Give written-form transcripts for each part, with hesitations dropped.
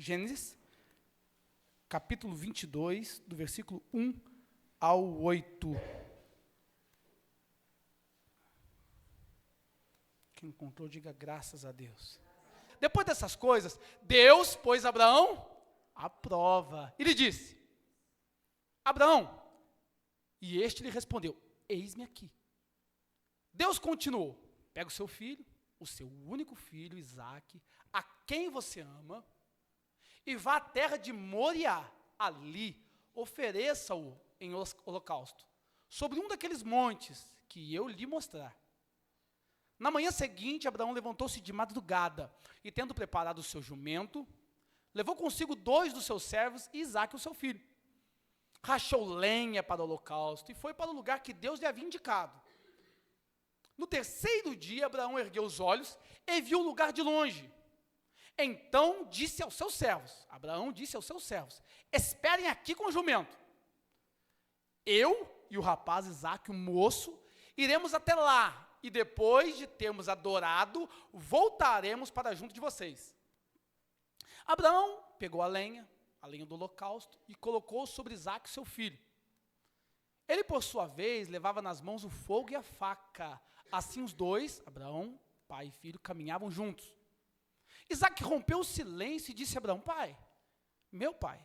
Gênesis, capítulo 22, do versículo 1 ao 8. Quem encontrou, diga graças a Deus. Depois dessas coisas, Deus pôs Abraão à prova. E lhe disse: Abraão. E este lhe respondeu: eis-me aqui. Deus continuou: pega o seu filho, o seu único filho, Isaque, a quem você ama, e vá à terra de Moriá. Ali, ofereça-o em holocausto, sobre um daqueles montes que eu lhe mostrar. Na manhã seguinte, Abraão levantou-se de madrugada, e tendo preparado o seu jumento, levou consigo 2 dos seus servos e Isaque, o seu filho. Rachou lenha para o holocausto, e foi para o lugar que Deus lhe havia indicado. No terceiro dia, Abraão ergueu os olhos e viu o lugar de longe. Então disse aos seus servos, Abraão disse aos seus servos: esperem aqui com o jumento. Eu e o rapaz Isaque, o moço, iremos até lá, e depois de termos adorado, voltaremos para junto de vocês. Abraão pegou a lenha do holocausto, e colocou sobre Isaque, seu filho. Ele, por sua vez, levava nas mãos o fogo e a faca. Assim os dois, Abraão, pai e filho, caminhavam juntos. Isaque rompeu o silêncio e disse a Abraão: pai, meu pai.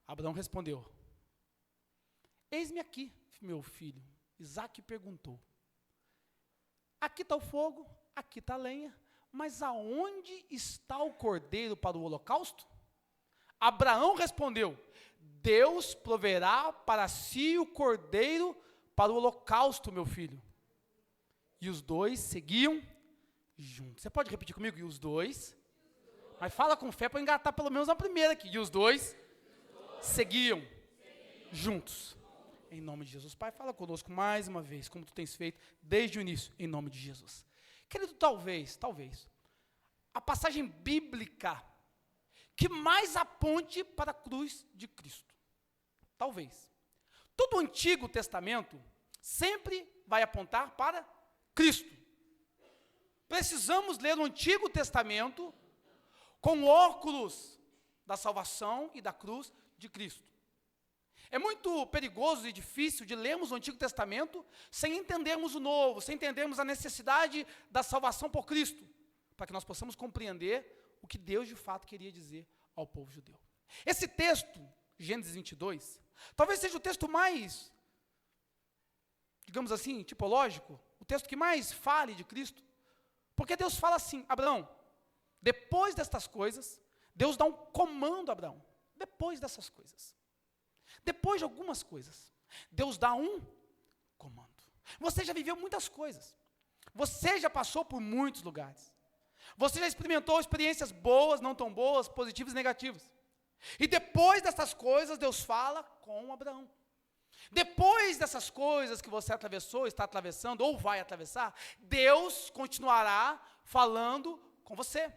Abraão respondeu: eis-me aqui, meu filho. Isaque perguntou: aqui está o fogo, aqui está a lenha, mas aonde está o cordeiro para o holocausto? Abraão respondeu: Deus proverá para si o cordeiro para o holocausto, meu filho. E os dois seguiam juntos. Você pode repetir comigo? E os dois? Mas fala com fé para engatar pelo menos a primeira aqui. E os dois seguiam juntos. Em nome de Jesus. Pai, fala conosco mais uma vez, como tu tens feito desde o início, em nome de Jesus. Querido, talvez, a passagem bíblica que mais aponte para a cruz de Cristo. Talvez. Todo o Antigo Testamento sempre vai apontar para Cristo. Precisamos ler o Antigo Testamento com óculos da salvação e da cruz de Cristo. É muito perigoso e difícil de lermos o Antigo Testamento sem entendermos o Novo, sem entendermos a necessidade da salvação por Cristo, para que nós possamos compreender o que Deus de fato queria dizer ao povo judeu. Esse texto, Gênesis 22, talvez seja o texto mais, digamos assim, tipológico, o texto que mais fale de Cristo, porque Deus fala assim: Abraão, depois destas coisas, Deus dá um comando a Abraão, depois dessas coisas. Depois de algumas coisas, Deus dá um comando. Você já viveu muitas coisas. Você já passou por muitos lugares. Você já experimentou experiências boas, não tão boas, positivas e negativas. E depois dessas coisas, Deus fala com Abraão. Depois dessas coisas que você atravessou, está atravessando ou vai atravessar, Deus continuará falando com você.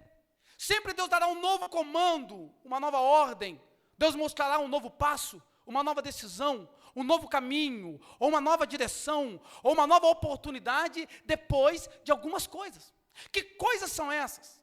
Sempre Deus dará um novo comando, uma nova ordem. Deus mostrará um novo passo, uma nova decisão, um novo caminho, ou uma nova direção, ou uma nova oportunidade depois de algumas coisas. Que coisas são essas?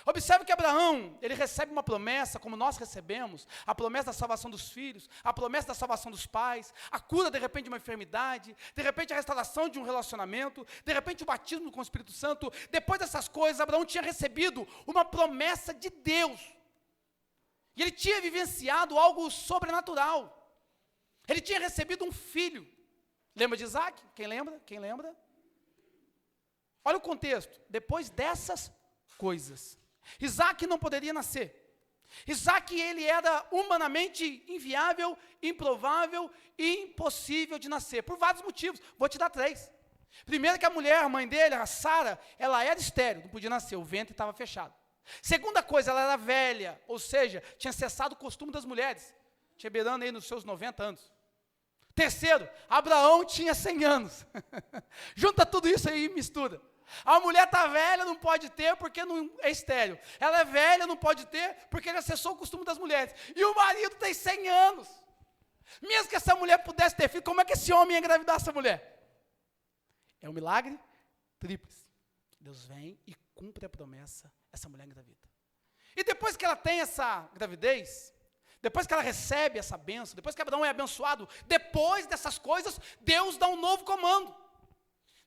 Observe que Abraão, ele recebe uma promessa, como nós recebemos, a promessa da salvação dos filhos, a promessa da salvação dos pais, a cura de repente de uma enfermidade, de repente a restauração de um relacionamento, de repente o batismo com o Espírito Santo. Depois dessas coisas, Abraão tinha recebido uma promessa de Deus. E ele tinha vivenciado algo sobrenatural. Ele tinha recebido um filho. Lembra de Isaque? Quem lembra? Quem lembra? Olha o contexto. Depois dessas coisas, Isaque não poderia nascer. Isaque, ele era humanamente inviável, improvável e impossível de nascer, por vários motivos. Vou te dar 3. Primeiro, que a mulher, a mãe dele, a Sara, ela era estéril, não podia nascer, o ventre estava fechado. Segunda coisa, ela era velha, ou seja, tinha cessado o costume das mulheres, tinha beirando aí nos seus 90 anos. Terceiro, Abraão tinha 100 anos. Junta tudo isso aí e mistura. A mulher está velha, não pode ter porque não é estéril. Ela é velha, não pode ter porque já cessou o costume das mulheres. E o marido tem 100 anos. Mesmo que essa mulher pudesse ter filho, como é que esse homem ia engravidar essa mulher? É um milagre tríplice. Deus vem e cumpre a promessa, essa mulher engravida. E depois que ela tem essa gravidez, depois que ela recebe essa bênção, depois que Abraão é abençoado, depois dessas coisas, Deus dá um novo comando.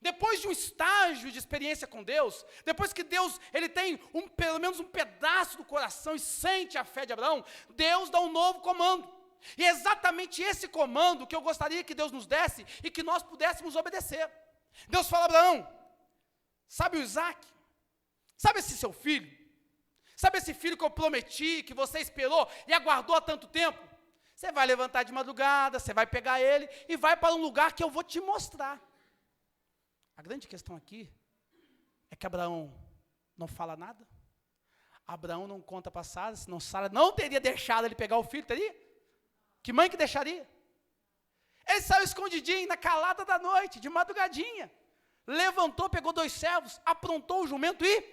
Depois de um estágio de experiência com Deus, depois que Deus ele tem pelo menos um pedaço do coração e sente a fé de Abraão, Deus dá um novo comando. E é exatamente esse comando que eu gostaria que Deus nos desse e que nós pudéssemos obedecer. Deus fala a Abraão, sabe o Isaac? Sabe esse seu filho? Sabe esse filho que eu prometi, que você esperou e aguardou há tanto tempo? Você vai levantar de madrugada, você vai pegar ele e vai para um lugar que eu vou te mostrar. A grande questão aqui é que Abraão não fala nada. Abraão não conta para Sara, senão Sara não teria deixado ele pegar o filho, teria? Que mãe que deixaria? Ele saiu escondidinho, na calada da noite, de madrugadinha. Levantou, pegou 2 servos, aprontou o jumento e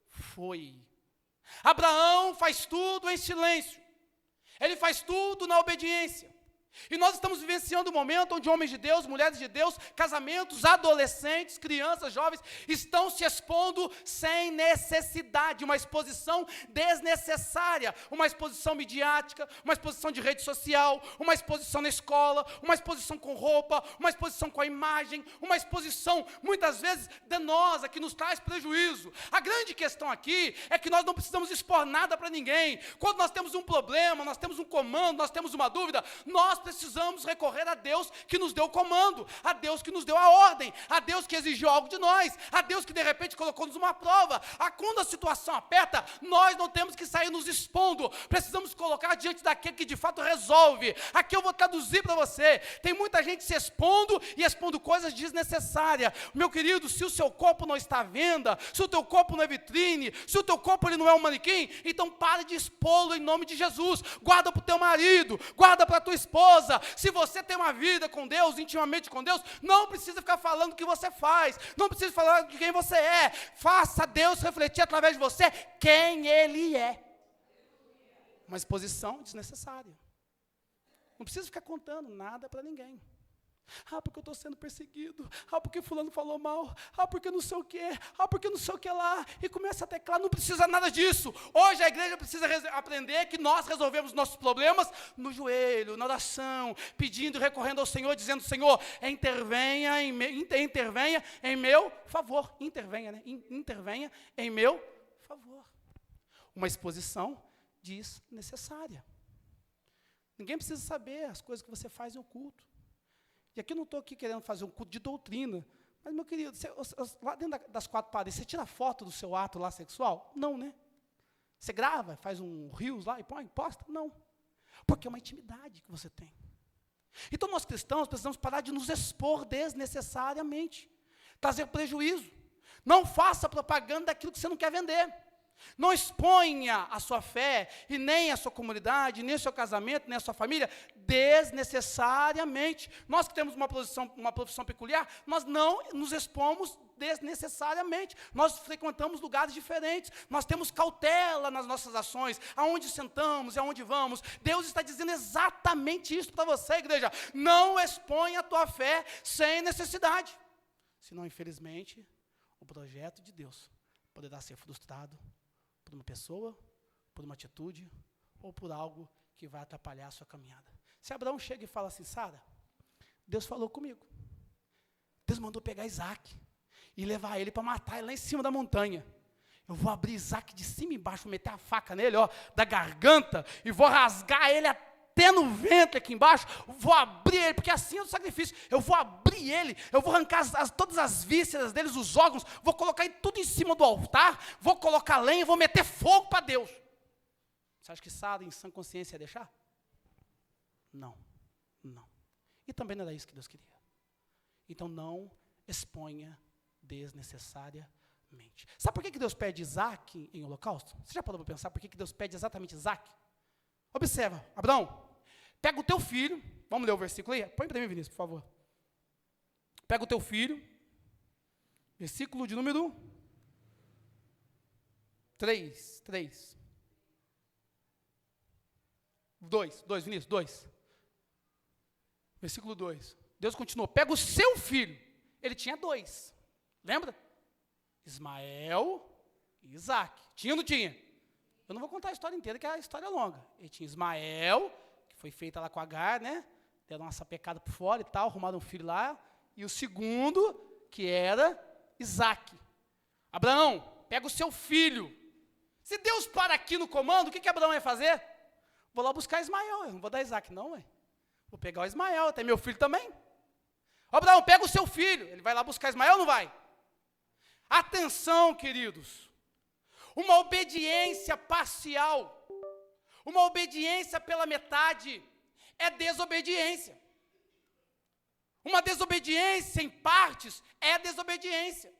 foi. Abraão faz tudo em silêncio. Ele faz tudo na obediência. E nós estamos vivenciando um momento onde homens de Deus, mulheres de Deus, casamentos, adolescentes, crianças, jovens, estão se expondo sem necessidade, uma exposição desnecessária, uma exposição midiática, uma exposição de rede social, uma exposição na escola, uma exposição com roupa, uma exposição com a imagem, uma exposição muitas vezes danosa, que nos traz prejuízo. A grande questão aqui é que nós não precisamos expor nada para ninguém. Quando nós temos um problema, nós temos um comando, nós temos uma dúvida, nós precisamos recorrer a Deus que nos deu o comando, a Deus que nos deu a ordem, a Deus que exigiu algo de nós, a Deus que de repente colocou-nos uma prova. Quando a situação aperta, nós não temos que sair nos expondo, precisamos colocar diante daquele que de fato resolve. Aqui eu vou traduzir para você, tem muita gente se expondo e expondo coisas desnecessárias. Meu querido, se o seu corpo não está à venda, se o teu corpo não é vitrine, se o teu corpo ele não é um manequim, então pare de expô-lo em nome de Jesus. Guarda para o teu marido, guarda para a tua esposa. Se você tem uma vida com Deus, intimamente com Deus, não precisa ficar falando o que você faz, não precisa falar de quem você é. Faça Deus refletir através de você quem Ele é. Uma exposição desnecessária. Não precisa ficar contando nada para ninguém. Porque eu estou sendo perseguido, porque fulano falou mal, porque não sei o que, porque não sei o que lá, e começa a teclar, não precisa nada disso. Hoje a igreja precisa aprender que nós resolvemos nossos problemas no joelho, na oração, pedindo e recorrendo ao Senhor, dizendo, Senhor, intervenha em meu favor, intervenha em meu favor. Uma exposição desnecessária. Ninguém precisa saber as coisas que você faz em um culto. E aqui eu não estou querendo fazer um culto de doutrina, mas, meu querido, lá dentro das 4 paredes, você tira foto do seu ato lá sexual? Não, né? Você grava, faz um reels lá e põe, posta? Não. Porque é uma intimidade que você tem. Então, nós cristãos precisamos parar de nos expor desnecessariamente, trazer prejuízo. Não faça propaganda daquilo que você não quer vender. Não exponha a sua fé, e nem a sua comunidade, nem o seu casamento, nem a sua família, desnecessariamente. Nós que temos uma profissão peculiar, nós não nos expomos desnecessariamente. Nós frequentamos lugares diferentes, nós temos cautela nas nossas ações, aonde sentamos e aonde vamos. Deus está dizendo exatamente isso para você, igreja. Não exponha a tua fé sem necessidade. Senão, infelizmente, o projeto de Deus poderá ser frustrado por uma pessoa, por uma atitude, ou por algo que vai atrapalhar a sua caminhada. Se Abraão chega e fala assim, Sara, Deus falou comigo. Deus mandou pegar Isaac e levar ele para matar ele lá em cima da montanha. Eu vou abrir Isaac de cima e embaixo, meter a faca nele, da garganta, e vou rasgar ele até no ventre aqui embaixo, vou abrir ele, porque assim é o sacrifício, eu vou abrir ele, eu vou arrancar todas as vísceras deles, os órgãos, vou colocar ele tudo em cima do altar, vou colocar lenha e vou meter fogo para Deus. Você acha que Sara, em sã consciência, ia deixar? Não. E também não era isso que Deus queria. Então não exponha desnecessariamente. Sabe por que Deus pede Isaac em holocausto? Você já parou para pensar por que Deus pede exatamente Isaac? Observa, Abraão, pega o teu filho, vamos ler o versículo aí? Põe para mim, Vinícius, por favor. Pega o teu filho, versículo de número 3. 2, Vinícius, 2. Versículo 2. Deus continuou, pega o seu filho, ele tinha 2, lembra? Ismael e Isaac. Tinha ou não tinha? Eu não vou contar a história inteira, que a história é longa. Ele tinha Ismael, que foi feita lá com Agar, né? Deram uma sapecada por fora e tal, arrumaram um filho lá. E o segundo, que era Isaque. Abraão, pega o seu filho. Se Deus para aqui no comando, o que Abraão ia fazer? Vou lá buscar Ismael, eu não vou dar Isaque não, ué. Vou pegar o Ismael, até meu filho também. Abraão, pega o seu filho. Ele vai lá buscar Ismael ou não vai? Atenção, queridos. Uma obediência parcial, uma obediência pela metade, é desobediência. Uma desobediência em partes é desobediência.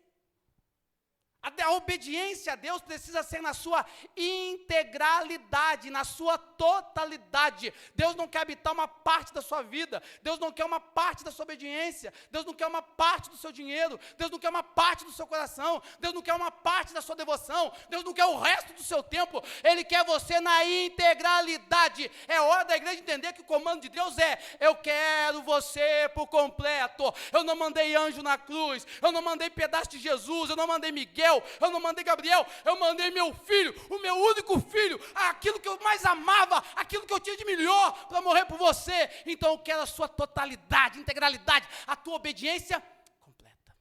A obediência a Deus precisa ser na sua integralidade, na sua totalidade. Deus não quer habitar uma parte da sua vida. Deus não quer uma parte da sua obediência. Deus não quer uma parte do seu dinheiro. Deus não quer uma parte do seu coração. Deus não quer uma parte da sua devoção. Deus não quer o resto do seu tempo. Ele quer você na integralidade. É hora da igreja entender que o comando de Deus é: eu quero você por completo. Eu não mandei anjo na cruz. Eu não mandei pedaço de Jesus. Eu não mandei Miguel. Eu não mandei Gabriel, eu mandei meu filho, o meu único filho, aquilo que eu mais amava, aquilo que eu tinha de melhor para morrer por você. Então eu quero a sua totalidade, integralidade, a tua obediência completa.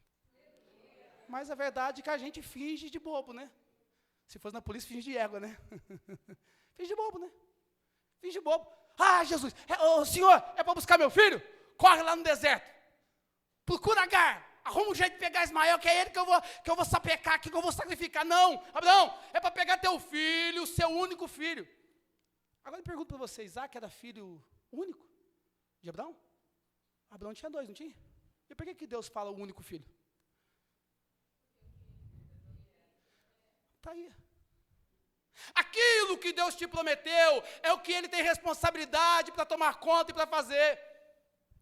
Mas a verdade é que a gente finge de bobo, né? Se fosse na polícia, finge de égua, né? Finge de bobo, né? Finge de bobo. Ah, Jesus, o senhor é para buscar meu filho? Corre lá no deserto. Procura Agar. Arruma um jeito de pegar Ismael, que é ele que eu vou sapecar aqui, que eu vou sacrificar. Não, Abraão, é para pegar teu filho, seu único filho. Agora eu pergunto para você, Isaque era filho único de Abraão? Abraão tinha 2, não tinha? E por que Deus fala o único filho? Está aí. Aquilo que Deus te prometeu é o que Ele tem responsabilidade para tomar conta e para fazer.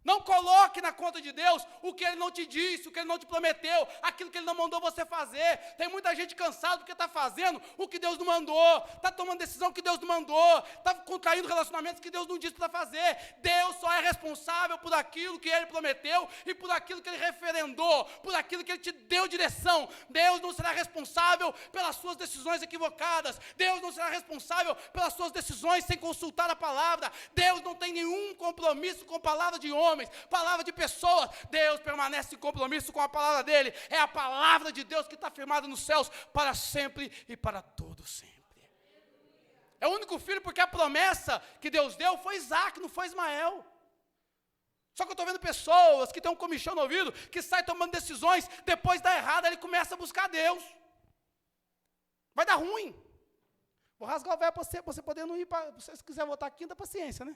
Não coloque na conta de Deus o que Ele não te disse, o que Ele não te prometeu, aquilo que Ele não mandou você fazer. Tem muita gente cansada porque está fazendo o que Deus não mandou, está tomando decisão que Deus não mandou, está contraindo relacionamentos que Deus não disse para fazer. Deus só é responsável por aquilo que Ele prometeu e por aquilo que Ele referendou, por aquilo que Ele te deu direção. Deus não será responsável pelas suas decisões equivocadas. Deus não será responsável pelas suas decisões sem consultar a palavra. Deus não tem nenhum compromisso com a palavra de homem. Palavra de pessoas. Deus permanece em compromisso com a palavra dele. É a palavra de Deus que está firmada nos céus para sempre e para todo sempre. É o único filho porque a promessa que Deus deu foi Isaque, não foi Ismael. Só que eu estou vendo pessoas que têm um comichão no ouvido, que saem tomando decisões, depois dá errado, ele começa a buscar Deus. Vai dar ruim. Vou rasgar o véu para você poder não ir, se quiser voltar aqui, dá paciência, né?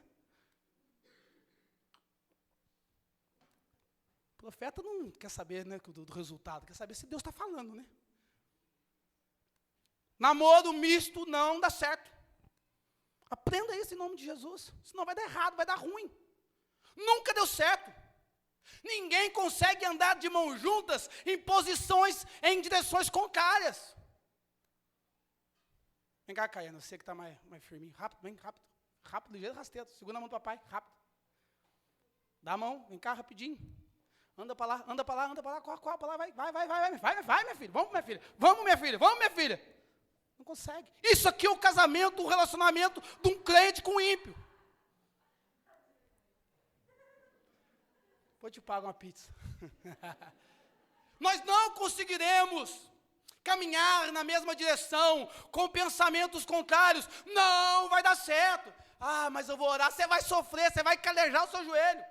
O profeta não quer saber, né, do resultado, quer saber se Deus está falando, né? Namoro misto não dá certo. Aprenda isso em nome de Jesus, senão vai dar errado, vai dar ruim. Nunca deu certo. Ninguém consegue andar de mãos juntas em posições, em direções contrárias. Vem cá, Caiana, você que está mais firminho, rápido, vem, rápido. Rápido, ligeiro, rasteiro, segura a mão do papai, rápido. Dá a mão, vem cá, rapidinho. Anda para lá, corre para lá, vai, minha filha, vamos, minha filha. Não consegue. Isso aqui é o casamento, o relacionamento de um crente com um ímpio. Vou te pagar uma pizza. Nós não conseguiremos caminhar na mesma direção, com pensamentos contrários. Não vai dar certo. Ah, mas eu vou orar, você vai sofrer, você vai calejar o seu joelho.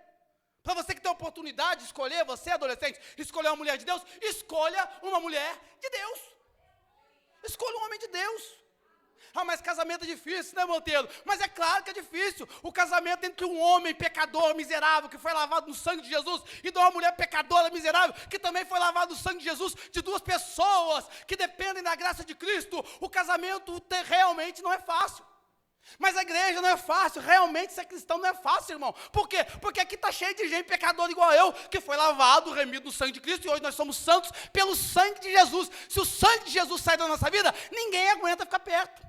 Para você que tem a oportunidade de escolher, você adolescente, escolher uma mulher de Deus, escolha uma mulher de Deus. Escolha um homem de Deus. Ah, mas casamento é difícil, né, Monteiro? Mas é claro que é difícil. O casamento entre um homem pecador, miserável, que foi lavado no sangue de Jesus, e de uma mulher pecadora, miserável, que também foi lavado no sangue de Jesus, de duas pessoas que dependem da graça de Cristo. O casamento realmente não é fácil. Mas a igreja não é fácil, realmente ser cristão não é fácil, irmão. Por quê? Porque aqui está cheio de gente pecadora igual eu, que foi lavado, remido no sangue de Cristo, e hoje nós somos santos pelo sangue de Jesus. Se o sangue de Jesus sai da nossa vida, ninguém aguenta ficar perto.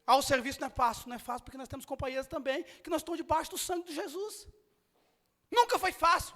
O serviço não é fácil porque nós temos companheiros também, que nós estamos debaixo do sangue de Jesus. Nunca foi fácil.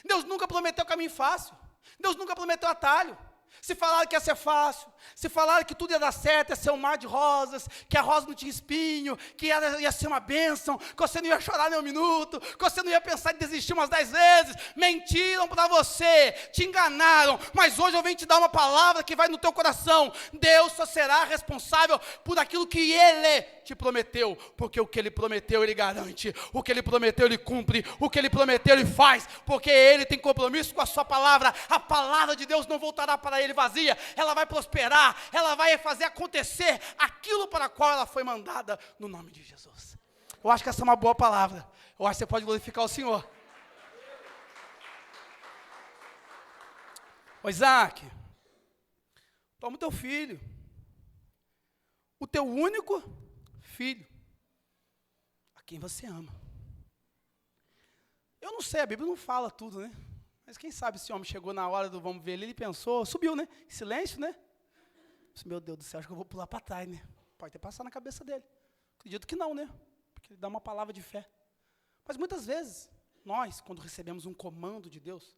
Deus nunca prometeu caminho fácil. Deus nunca prometeu atalho. Se falaram que ia ser fácil, se falaram que tudo ia dar certo, ia ser um mar de rosas, que a rosa não tinha espinho, que ia ser uma bênção, que você não ia chorar nem um minuto, que você não ia pensar em desistir umas 10 vezes, mentiram para você, te enganaram, mas hoje eu venho te dar uma palavra que vai no teu coração. Deus só será responsável por aquilo que Ele te prometeu, porque o que Ele prometeu, Ele garante, o que Ele prometeu, Ele cumpre, o que Ele prometeu, Ele faz, porque Ele tem compromisso com a sua palavra. A palavra de Deus não voltará para Ele vazia, ela vai prosperar, ela vai fazer acontecer aquilo para o qual ela foi mandada, no nome de Jesus. Eu acho que essa é uma boa palavra, eu acho que você pode glorificar o Senhor. Ô Isaac, toma o teu filho, o teu único filho, a quem você ama. Eu não sei, a Bíblia não fala tudo, né? Mas quem sabe esse homem chegou na hora do vamos ver ele pensou, subiu, né? Em silêncio, né? Meu Deus do céu, acho que eu vou pular para trás, né? Pode ter passado na cabeça dele. Acredito que não, né? Porque ele dá uma palavra de fé. Mas muitas vezes, nós, quando recebemos um comando de Deus,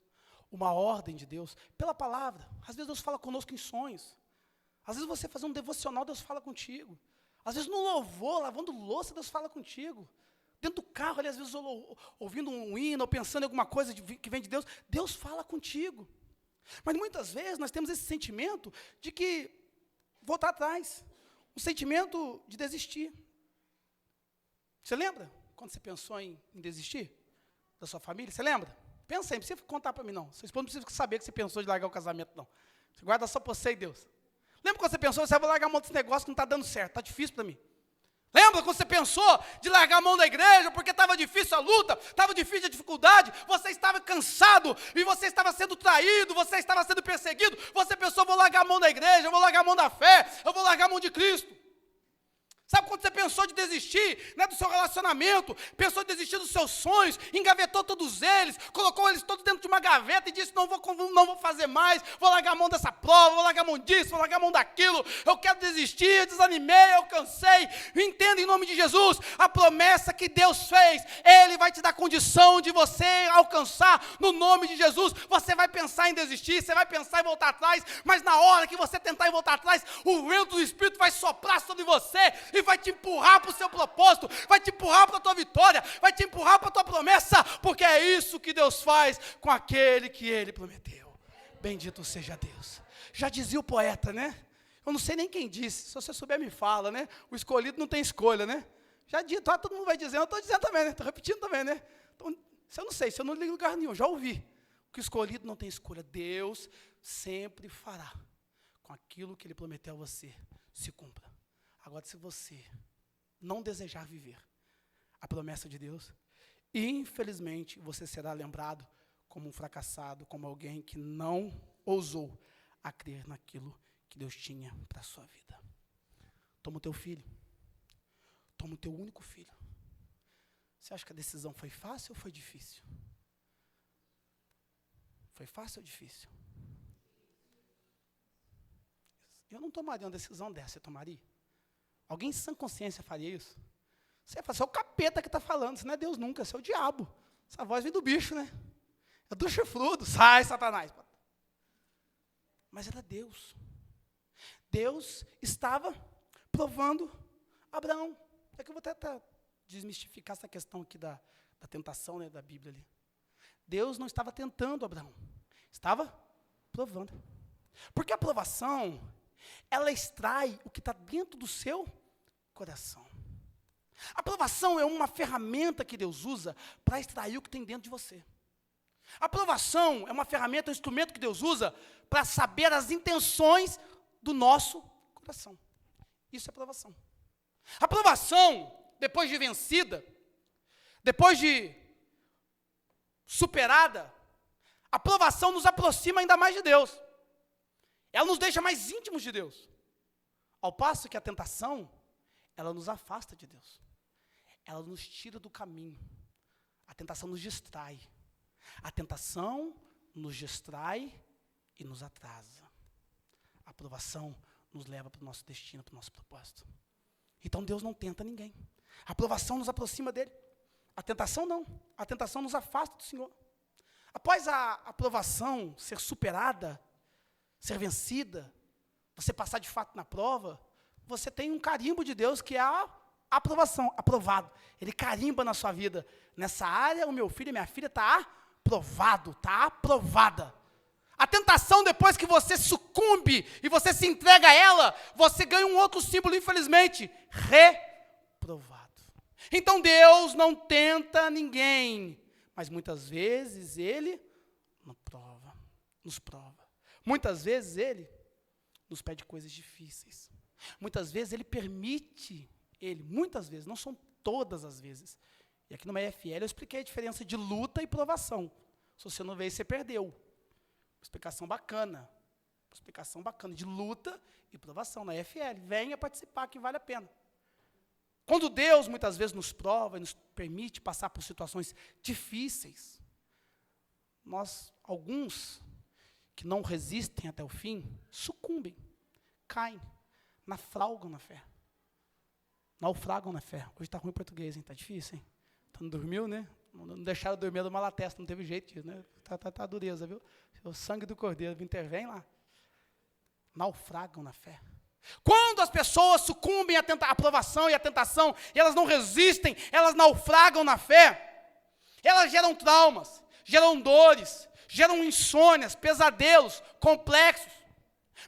uma ordem de Deus, pela palavra, às vezes Deus fala conosco em sonhos. Às vezes você faz um devocional, Deus fala contigo. Às vezes no louvor, lavando louça, Deus fala contigo. Dentro do carro, ali, às vezes ouvindo um hino, ou pensando em alguma coisa que vem de Deus, Deus fala contigo. Mas muitas vezes nós temos esse sentimento de que voltar atrás, um sentimento de desistir. Você lembra quando você pensou em desistir da sua família? Você lembra? Pensa aí, não precisa contar para mim não. Sua esposa não precisa saber que você pensou de largar o casamento não. Você guarda só para você e Deus. Lembra quando você pensou, você vai largar a mão desse negócio que não está dando certo, está difícil para mim. Lembra quando você pensou de largar a mão da igreja porque estava difícil a luta, estava difícil a dificuldade, você estava cansado e você estava sendo traído, você estava sendo perseguido, você pensou, vou largar a mão da igreja, eu vou largar a mão da fé, eu vou largar a mão de Cristo. Sabe quando você pensou de desistir, né, do seu relacionamento, pensou em desistir dos seus sonhos, engavetou todos eles, colocou eles todos dentro de uma gaveta e disse, não vou fazer mais, vou largar a mão dessa prova, vou largar a mão disso, vou largar a mão daquilo, eu quero desistir, eu desanimei, eu cansei. Entenda em nome de Jesus, a promessa que Deus fez, Ele vai te dar condição de você alcançar no nome de Jesus. Você vai pensar em desistir, você vai pensar em voltar atrás, mas na hora que você tentar voltar atrás, o vento do Espírito vai soprar sobre você e vai te empurrar para o seu propósito, vai te empurrar para a tua vitória, vai te empurrar para a tua promessa, porque é isso que Deus faz com aquele que Ele prometeu. Bendito seja Deus. Já dizia o poeta, né? Eu não sei nem quem disse, se você souber me fala, né? O escolhido não tem escolha, né? Já dito, todo mundo vai dizendo, eu estou dizendo também, né? Estou repetindo também, né? Então, se eu não sei, se eu não ligo em lugar nenhum, já ouvi. Que o escolhido não tem escolha, Deus sempre fará com aquilo que Ele prometeu a você, se cumpra. Agora, se você não desejar viver a promessa de Deus, infelizmente, você será lembrado como um fracassado, como alguém que não ousou a crer naquilo que Deus tinha para a sua vida. Toma o teu filho, toma o teu único filho. Você acha que a decisão foi fácil ou foi difícil? Foi fácil ou difícil? Eu não tomaria uma decisão dessa, você tomaria? Alguém em sã consciência faria isso? Você ia falar, isso é o capeta que está falando, isso não é Deus nunca, isso é o diabo. Essa voz vem do bicho, né? É do chifrudo, sai Satanás. Mas era Deus. Deus estava provando Abraão. É que eu vou tentar desmistificar essa questão aqui da tentação, né, da Bíblia ali. Deus não estava tentando Abraão, estava provando. Porque a provação, ela extrai o que está dentro do seu coração. A provação é uma ferramenta que Deus usa para extrair o que tem dentro de você. A provação é uma ferramenta, um instrumento que Deus usa para saber as intenções do nosso coração. Isso é provação. A provação, depois de vencida, depois de superada, a provação nos aproxima ainda mais de Deus. Ela nos deixa mais íntimos de Deus. Ao passo que a tentação, ela nos afasta de Deus. Ela nos tira do caminho. A tentação nos distrai. A tentação nos distrai e nos atrasa. A aprovação nos leva para o nosso destino, para o nosso propósito. Então Deus não tenta ninguém. A aprovação nos aproxima dele. A tentação não. A tentação nos afasta do Senhor. Após a aprovação ser superada, ser vencida, você passar de fato na prova, você tem um carimbo de Deus que é a aprovação, aprovado. Ele carimba na sua vida. Nessa área, o meu filho e minha filha está aprovado, está aprovada. A tentação, depois que você sucumbe e você se entrega a ela, você ganha um outro símbolo, infelizmente, reprovado. Então Deus não tenta ninguém, mas muitas vezes Ele nos prova. Muitas vezes Ele nos pede coisas difíceis. Muitas vezes Ele permite, muitas vezes, não são todas as vezes. E aqui no EFL eu expliquei a diferença de luta e provação. Se você não veio, você perdeu. Explicação bacana de luta e provação na EFL. Venha participar que vale a pena. Quando Deus muitas vezes nos prova e nos permite passar por situações difíceis, alguns que não resistem até o fim, sucumbem, caem, naufragam na fé. Hoje está ruim o português, hein? Está difícil, hein? Não dormiu, né? Não deixaram dormir do malatesta, não teve jeito disso, né? Tá dureza, viu? O sangue do Cordeiro intervém lá. Naufragam na fé. Quando as pessoas sucumbem à provação e à tentação, e elas não resistem, elas naufragam na fé, elas geram traumas, geram dores, geram insônias, pesadelos, complexos.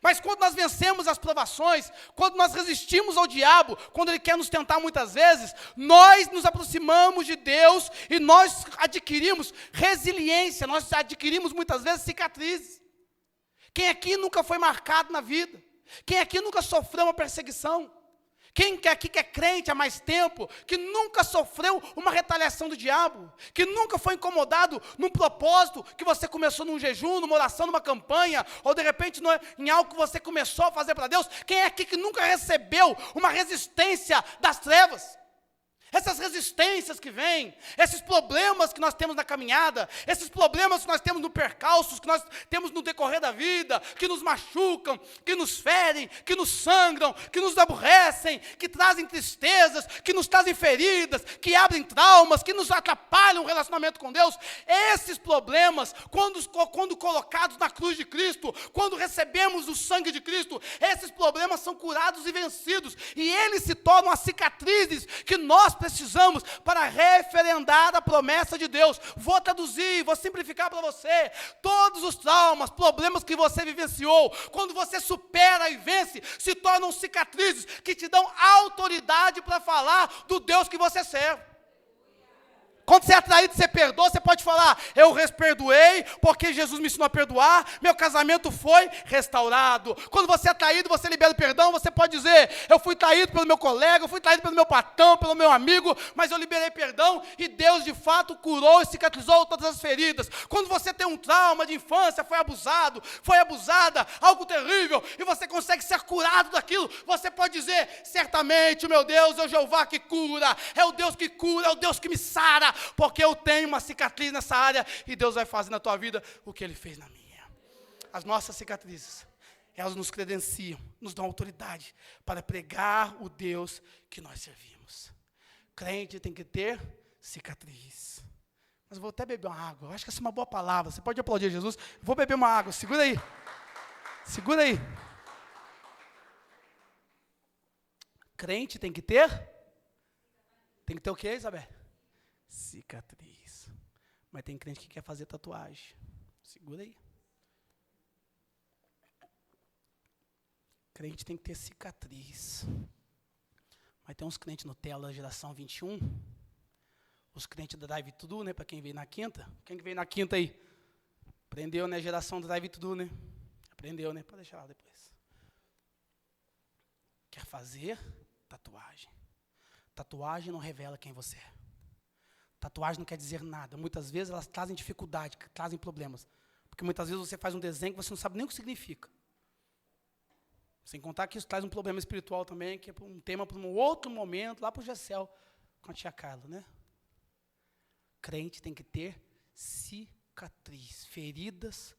Mas quando nós vencemos as provações, quando nós resistimos ao diabo, quando ele quer nos tentar muitas vezes, nós nos aproximamos de Deus e nós adquirimos resiliência, nós adquirimos muitas vezes cicatrizes. Quem aqui nunca foi marcado na vida? Quem aqui nunca sofreu uma perseguição? Quem aqui que é crente há mais tempo, que nunca sofreu uma retaliação do diabo, que nunca foi incomodado num propósito que você começou num jejum, numa oração, numa campanha, ou de repente em algo que você começou a fazer para Deus? Quem é aqui que nunca recebeu uma resistência das trevas? Essas resistências que vêm, esses problemas que nós temos na caminhada, esses problemas que nós temos no percalço, que nós temos no decorrer da vida, que nos machucam, que nos ferem, que nos sangram, que nos aborrecem, que trazem tristezas, que nos trazem feridas, que abrem traumas, que nos atrapalham o relacionamento com Deus. Esses problemas, quando colocados na cruz de Cristo, quando recebemos o sangue de Cristo, esses problemas são curados e vencidos, e eles se tornam as cicatrizes que nós precisamos para referendar a promessa de Deus. Vou traduzir, vou simplificar para você. Todos os traumas, problemas que você vivenciou, quando você supera e vence, se tornam cicatrizes que te dão autoridade para falar do Deus que você serve. Quando você é atraído, você perdoa, você pode falar: eu perdoei, porque Jesus me ensinou a perdoar, meu casamento foi restaurado. Quando você é traído, você libera o perdão, você pode dizer: eu fui traído pelo meu colega, eu fui traído pelo meu patrão, pelo meu amigo, mas eu liberei perdão, e Deus de fato curou e cicatrizou todas as feridas. Quando você tem um trauma de infância, foi abusado, foi abusada, algo terrível, e você consegue ser curado daquilo, você pode dizer: certamente o meu Deus é o Jeová que cura, é o Deus que cura, é o Deus que me sara, porque eu tenho uma cicatriz nessa área, e Deus vai fazer na tua vida o que Ele fez na minha. As nossas cicatrizes, elas nos credenciam, nos dão autoridade para pregar o Deus que nós servimos. Crente tem que ter cicatriz. Mas eu vou até beber uma água, eu acho que essa é uma boa palavra, você pode aplaudir Jesus. Vou beber uma água, segura aí. Segura aí. Crente tem que ter o quê, Isabel? Cicatriz. Mas tem crente que quer fazer tatuagem. Segura aí. Crente tem que ter cicatriz. Mas tem uns crentes Nutella, geração 21. Os crentes da Drive-Thru, né? Para quem veio na quinta. Quem que veio na quinta aí? Aprendeu, né? Geração da Drive-Thru, né? Aprendeu, né? Pode deixar lá depois. Quer fazer tatuagem. Tatuagem não revela quem você é. Tatuagem não quer dizer nada. Muitas vezes elas trazem dificuldade, trazem problemas. Porque muitas vezes você faz um desenho que você não sabe nem o que significa. Sem contar que isso traz um problema espiritual também, que é um tema para um outro momento, lá para o Gessel, com a tia Carla, né? Crente tem que ter cicatriz, feridas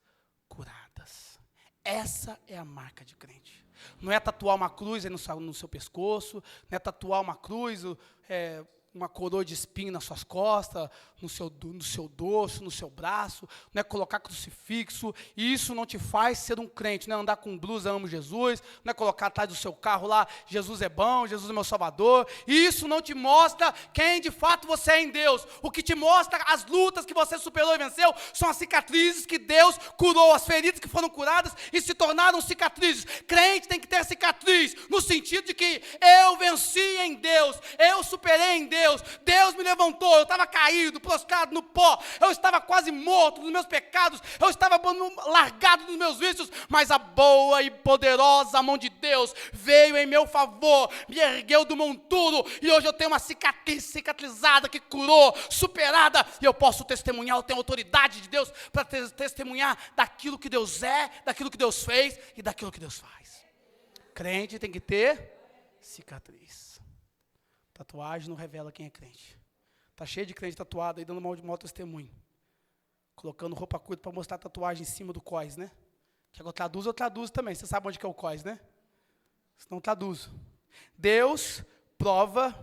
curadas. Essa é a marca de crente. Não é tatuar uma cruz aí no seu pescoço, não é tatuar uma cruz uma coroa de espinho nas suas costas, no seu dorso, no seu braço, não é colocar crucifixo, e isso não te faz ser um crente, não é andar com blusa, amo Jesus, não é colocar atrás do seu carro lá, Jesus é bom, Jesus é meu Salvador, e isso não te mostra quem de fato você é em Deus. O que te mostra as lutas que você superou e venceu, são as cicatrizes que Deus curou, as feridas que foram curadas e se tornaram cicatrizes. Crente tem que ter cicatriz, no sentido de que eu venci em Deus, eu superei em Deus, Deus me levantou, eu estava caído, prostrado no pó, eu estava quase morto nos meus pecados, eu estava largado nos meus vícios, mas a boa e poderosa mão de Deus veio em meu favor, me ergueu do monturo, e hoje eu tenho uma cicatriz cicatrizada que curou, superada, e eu posso testemunhar, eu tenho autoridade de Deus para testemunhar daquilo que Deus é, daquilo que Deus fez e daquilo que Deus faz. Crente tem que ter cicatriz. Tatuagem não revela quem é crente. Está cheio de crente tatuado aí, dando mau testemunho. Colocando roupa curta para mostrar a tatuagem em cima do cós, né? Quer que eu traduzo também. Você sabe onde que é o cós, né? Se não traduzo. Deus prova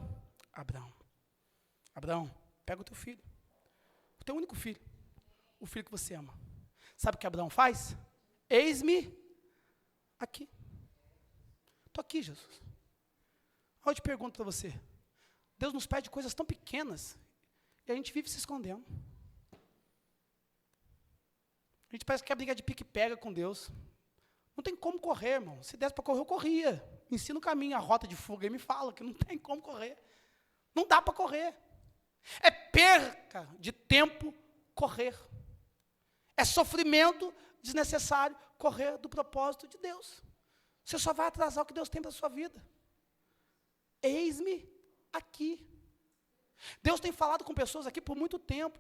Abraão. Abraão, pega o teu filho. O teu único filho. O filho que você ama. Sabe o que Abraão faz? Eis-me aqui. Estou aqui, Jesus. Eu te pergunto para você. Deus nos pede coisas tão pequenas e a gente vive se escondendo. A gente parece que quer brigar de pique-pega com Deus. Não tem como correr, irmão. Se desse para correr, eu corria. Me ensina o caminho, a rota de fuga e me fala que não tem como correr. Não dá para correr. É perca de tempo correr. É sofrimento desnecessário correr do propósito de Deus. Você só vai atrasar o que Deus tem para a sua vida. Eis-me aqui. Deus tem falado com pessoas aqui por muito tempo,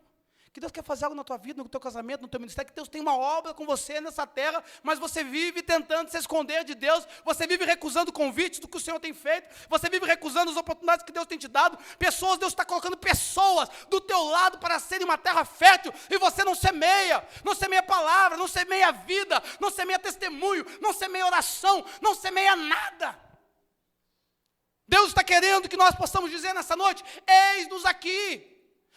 que Deus quer fazer algo na tua vida, no teu casamento, no teu ministério, que Deus tem uma obra com você nessa terra, mas você vive tentando se esconder de Deus, você vive recusando convites do que o Senhor tem feito, você vive recusando as oportunidades que Deus tem te dado, Deus está colocando pessoas do teu lado para serem uma terra fértil, e você não semeia palavra, não semeia vida, não semeia testemunho, não semeia oração, não semeia nada. Deus está querendo que nós possamos dizer nessa noite, eis-nos aqui.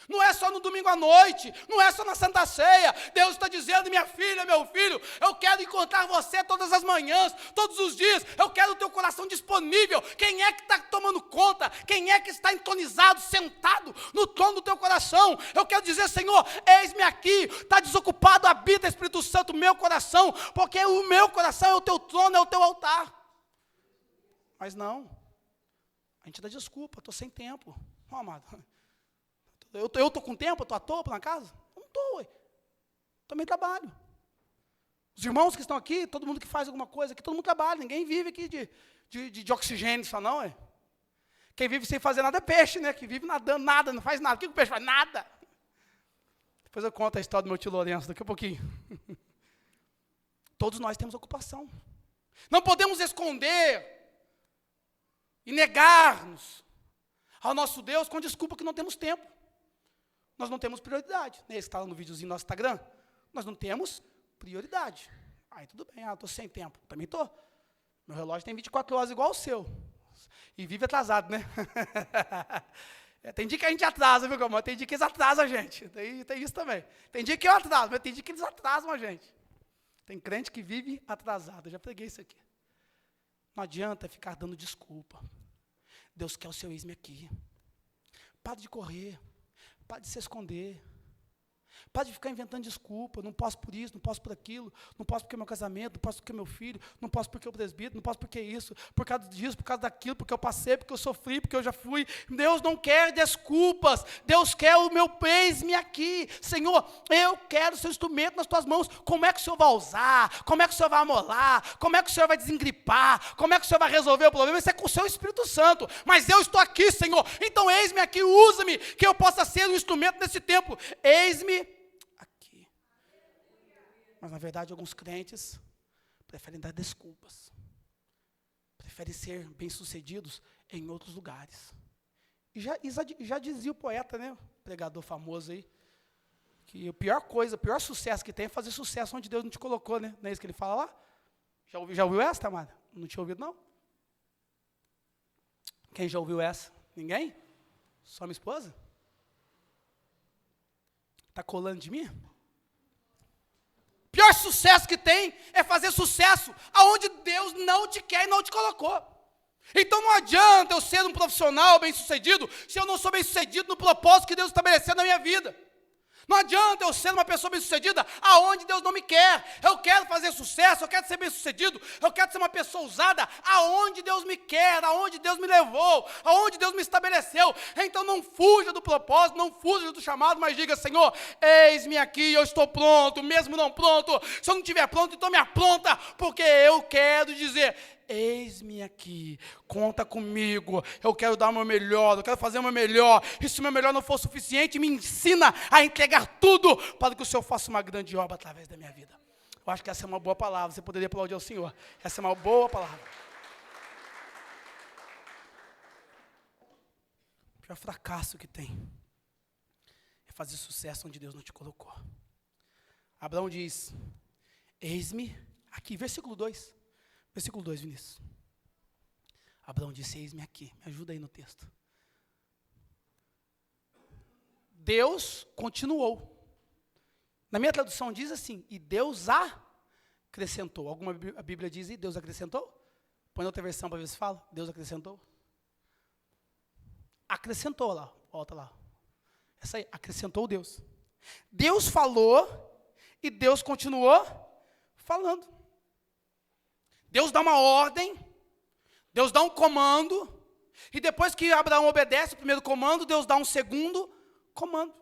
Não é só no domingo à noite, não é só na Santa Ceia. Deus está dizendo, minha filha, meu filho, eu quero encontrar você todas as manhãs, todos os dias. Eu quero o teu coração disponível. Quem é que está tomando conta? Quem é que está entonizado, sentado no trono do teu coração? Eu quero dizer, Senhor, eis-me aqui. Está desocupado, habita Espírito Santo, meu coração, porque o meu coração é o teu trono, é o teu altar. Mas não. A gente dá desculpa, estou sem tempo. Não, amado. Eu estou com tempo, eu estou à toa na casa? Eu não estou, ué. Também trabalho. Os irmãos que estão aqui, todo mundo que faz alguma coisa aqui, todo mundo trabalha. Ninguém vive aqui de oxigênio só não, ué. Quem vive sem fazer nada é peixe, né? Que vive nadando, nada, não faz nada. O que o peixe faz? Nada. Depois eu conto a história do meu tio Lourenço, daqui a pouquinho. Todos nós temos ocupação. Não podemos esconder e negar-nos ao nosso Deus com desculpa que não temos tempo. Nós não temos prioridade. Esse que está lá no videozinho do nosso Instagram, nós não temos prioridade. Aí tudo bem, estou sem tempo. Também estou. Meu relógio tem 24 horas igual o seu. E vive atrasado, né? Tem dia que a gente atrasa, viu, Calma? Tem dia que eles atrasam a gente. Tem isso também. Tem dia que eu atraso, mas tem dia que eles atrasam a gente. Tem crente que vive atrasado. Eu já preguei isso aqui. Não adianta ficar dando desculpa. Deus quer o seu eis-me aqui. Para de correr. Para de se esconder. Para de ficar inventando desculpa. Não posso por isso, não posso por aquilo. Não posso porque é meu casamento, não posso porque é meu filho. Não posso porque é o presbítero, não posso porque é isso. Por causa disso, por causa daquilo, porque eu passei, porque eu sofri, porque eu já fui. Deus não quer desculpas. Deus quer o meu eis-me aqui. Senhor, eu quero o seu instrumento nas tuas mãos. Como é que o Senhor vai usar? Como é que o Senhor vai amolar? Como é que o Senhor vai desengripar? Como é que o Senhor vai resolver o problema? Isso é com o seu Espírito Santo. Mas eu estou aqui, Senhor. Então eis-me aqui, usa-me, que eu possa ser um instrumento nesse tempo. Eis-me. Mas, na verdade, alguns crentes preferem dar desculpas. Preferem ser bem-sucedidos em outros lugares. E já dizia o poeta, né? O pregador famoso aí, que a pior coisa, o pior sucesso que tem é fazer sucesso onde Deus não te colocou, né? Não é isso que ele fala lá? Já ouviu essa, amada? Não tinha ouvido, não? Quem já ouviu essa? Ninguém? Só minha esposa? Está colando de mim? Pior sucesso que tem é fazer sucesso aonde Deus não te quer e não te colocou. Então não adianta eu ser um profissional bem-sucedido se eu não sou bem-sucedido no propósito que Deus estabeleceu na minha vida. Não adianta eu ser uma pessoa bem-sucedida aonde Deus não me quer. Eu quero fazer sucesso, eu quero ser bem-sucedido, eu quero ser uma pessoa usada aonde Deus me quer, aonde Deus me levou, aonde Deus me estabeleceu. Então não fuja do propósito, não fuja do chamado, mas diga: Senhor, eis-me aqui, eu estou pronto, mesmo não pronto. Se eu não estiver pronto, então me apronta, porque eu quero dizer: eis-me aqui, conta comigo, eu quero dar o meu melhor, eu quero fazer o meu melhor, e se o meu melhor não for suficiente, me ensina a entregar tudo, para que o Senhor faça uma grande obra através da minha vida. Eu acho que essa é uma boa palavra, você poderia aplaudir ao Senhor, essa é uma boa palavra. O pior fracasso que tem é fazer sucesso onde Deus não te colocou. Abraão diz: eis-me aqui, versículo 2. Versículo 2, Vinícius. Abraão disse: eis-me aqui. Me ajuda aí no texto. Deus continuou. Na minha tradução diz assim: e Deus acrescentou. Alguma a Bíblia diz: e Deus acrescentou? Põe na outra versão para ver se fala. Deus acrescentou. Acrescentou lá. Volta lá. Essa aí, acrescentou Deus. Deus falou e Deus continuou falando. Deus dá uma ordem, Deus dá um comando, e depois que Abraão obedece o primeiro comando, Deus dá um segundo comando.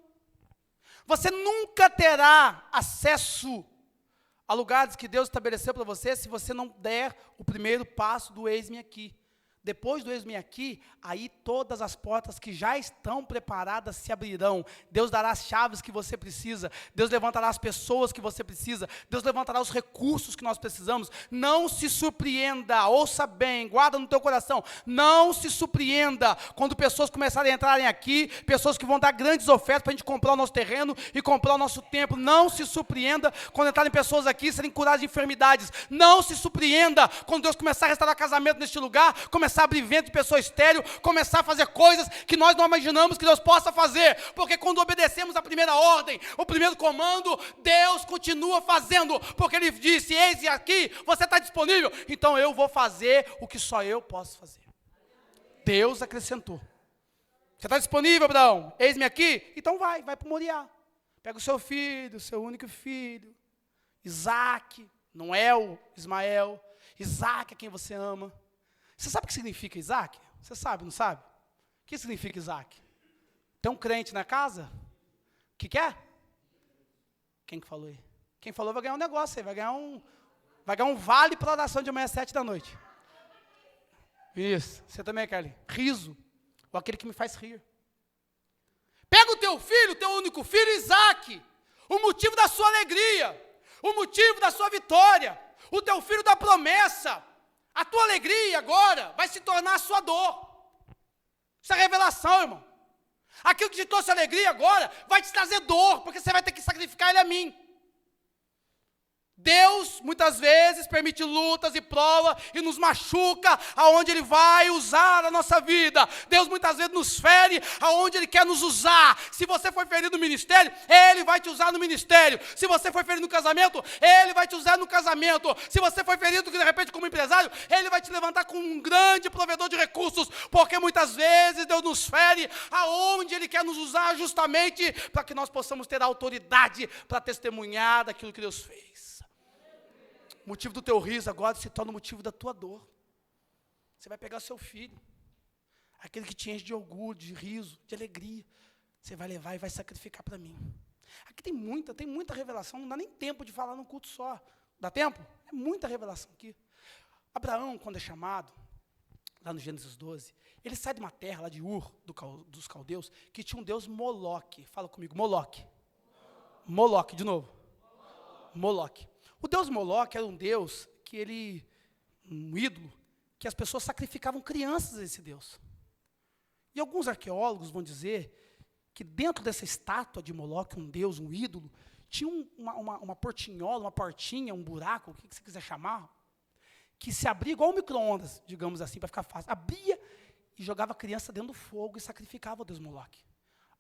Você nunca terá acesso a lugares que Deus estabeleceu para você se você não der o primeiro passo do eis-me aqui. Depois do eis-me aqui, aí todas as portas que já estão preparadas se abrirão. Deus dará as chaves que você precisa. Deus levantará as pessoas que você precisa. Deus levantará os recursos que nós precisamos. Não se surpreenda, ouça bem, guarda no teu coração. Não se surpreenda quando pessoas começarem a entrarem aqui, pessoas que vão dar grandes ofertas para a gente comprar o nosso terreno e comprar o nosso templo. Não se surpreenda quando entrarem pessoas aqui e serem curadas de enfermidades. Não se surpreenda quando Deus começar a restaurar casamento neste lugar, começar a abrir ventre de pessoa estéril, começar a fazer coisas que nós não imaginamos que Deus possa fazer, porque quando obedecemos a primeira ordem, o primeiro comando, Deus continua fazendo, porque Ele disse: eis aqui, você está disponível, então eu vou fazer o que só eu posso fazer. Deus acrescentou. Você está disponível, Abraão? Eis-me aqui? Então vai para o Moriá, pega o seu filho, o seu único filho, Isaque, não é o Ismael, Isaque é quem você ama. Você sabe o que significa Isaac? Você sabe, não sabe? O que significa Isaac? Tem um crente na casa? O que é? Quem que falou aí? Quem falou vai ganhar um negócio aí, vai ganhar um vale para a oração de amanhã às 7h. Isso, você também, Carly. Riso, ou aquele que me faz rir. Pega o teu filho, teu único filho, Isaac, o motivo da sua alegria, o motivo da sua vitória, o teu filho da promessa. A tua alegria agora vai se tornar a sua dor. Isso é revelação, irmão. Aquilo que te trouxe alegria agora vai te trazer dor, porque você vai ter que sacrificar ele a mim. Deus, muitas vezes, permite lutas e provas e nos machuca aonde Ele vai usar a nossa vida. Deus, muitas vezes, nos fere aonde Ele quer nos usar. Se você foi ferido no ministério, Ele vai te usar no ministério. Se você foi ferido no casamento, Ele vai te usar no casamento. Se você foi ferido, de repente, como empresário, Ele vai te levantar como um grande provedor de recursos, porque muitas vezes Deus nos fere aonde Ele quer nos usar justamente para que nós possamos ter a autoridade para testemunhar daquilo que Deus fez. O motivo do teu riso agora se torna o motivo da tua dor. Você vai pegar seu filho, aquele que te enche de orgulho, de riso, de alegria. Você vai levar e vai sacrificar para mim. Aqui tem muita revelação, não dá nem tempo de falar num culto só. Dá tempo? É muita revelação aqui. Abraão, quando é chamado, lá no Gênesis 12, ele sai de uma terra lá de Ur, dos caldeus, que tinha um deus Moloque. Fala comigo, Moloque. Moloque, de novo. Moloque. O deus Moloque era um deus um ídolo, que as pessoas sacrificavam crianças a esse deus. E alguns arqueólogos vão dizer que dentro dessa estátua de Moloque, um deus, um ídolo, tinha uma portinhola, uma portinha, um buraco, o que você quiser chamar, que se abria igual um micro-ondas, digamos assim, para ficar fácil. Abria e jogava a criança dentro do fogo e sacrificava o deus Moloque.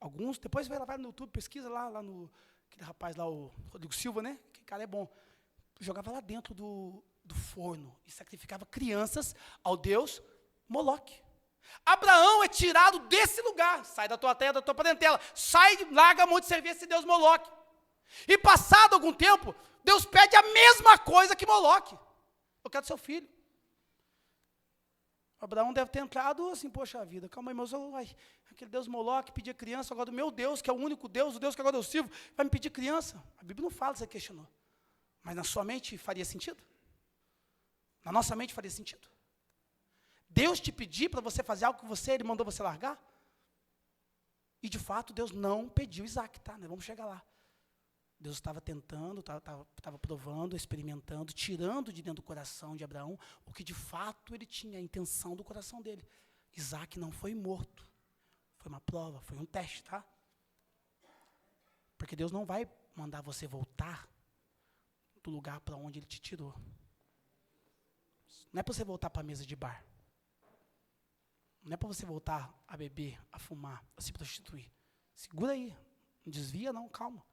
Alguns, depois vai no YouTube, pesquisa lá no, aquele rapaz lá, o Rodrigo Silva, né? Que cara é bom. Jogava lá dentro do forno e sacrificava crianças ao deus Moloque. Abraão é tirado desse lugar, sai da tua terra, da tua parentela, sai, larga a mão de servir esse deus Moloque. E passado algum tempo, Deus pede a mesma coisa que Moloque. Eu quero seu filho. Abraão deve ter entrado assim, poxa vida, calma aí, aquele Deus Moloque pedia criança, agora o meu Deus, que é o único Deus, o Deus que agora eu sirvo, vai me pedir criança. A Bíblia não fala, você questionou. Mas na sua mente faria sentido? Na nossa mente faria sentido? Deus te pedir para você fazer algo que Ele mandou você largar? E de fato Deus não pediu Isaac, tá? Nós vamos chegar lá. Deus estava tentando, estava provando, experimentando, tirando de dentro do coração de Abraão o que de fato ele tinha, a intenção do coração dele. Isaac não foi morto. Foi uma prova, foi um teste, tá? Porque Deus não vai mandar você voltar do lugar para onde Ele te tirou. Não é para você voltar para a mesa de bar. Não é para você voltar a beber, a fumar, a se prostituir. Segura aí. Não desvia não, calma.